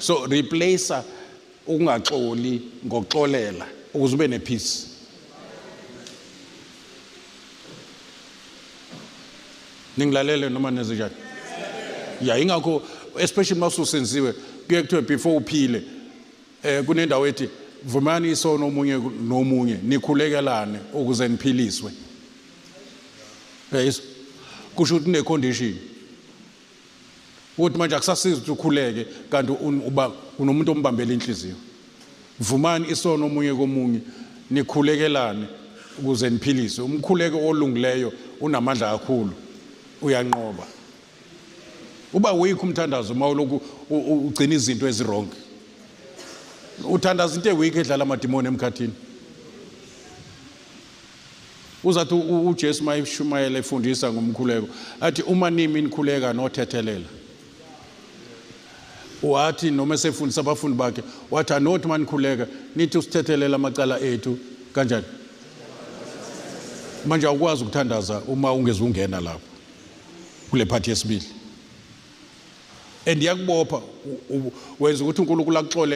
So replace ukungaxoli ngokuxolela ukuze ube nepeace. Ningilalele noma nezinjani? Yeah, ingakho especially masusenziwe kuye kuthiwe before uphile kunendawo ethi vumani isono omunye nomunye nikhulekelane ukuze niphiliswe. Yes. Kusho ukuthi ne-condition ukuthi manje akusasizi ukuthi ukhuleke kanti uba unomuntu ombambela inhliziyo. Vumani isono omunye komunye nikhulekelane ukuze niphiliswe. Umkhuleko olungileyo unamandla kakhulu uyanqoba. Uba weak umthandazo uma uloku ugcina izinto ezirong. Uthandaza into eweak edlala amadimoni emkhathini. Uzathi uJesu mayishumayela efundisa ngomkhuleko athi uma nimi nikhuleka nothethelela. Wathi noma esefundisa abafundi bakhe wathi anothi manikhuleka nithi usithethelela amacala ethu kanjani. Manje awukwazi ukuthandaza uma ungezungena lapho kule phathi yesibili. And yakubopha wenza ukuthi uNkulunkulu akuxole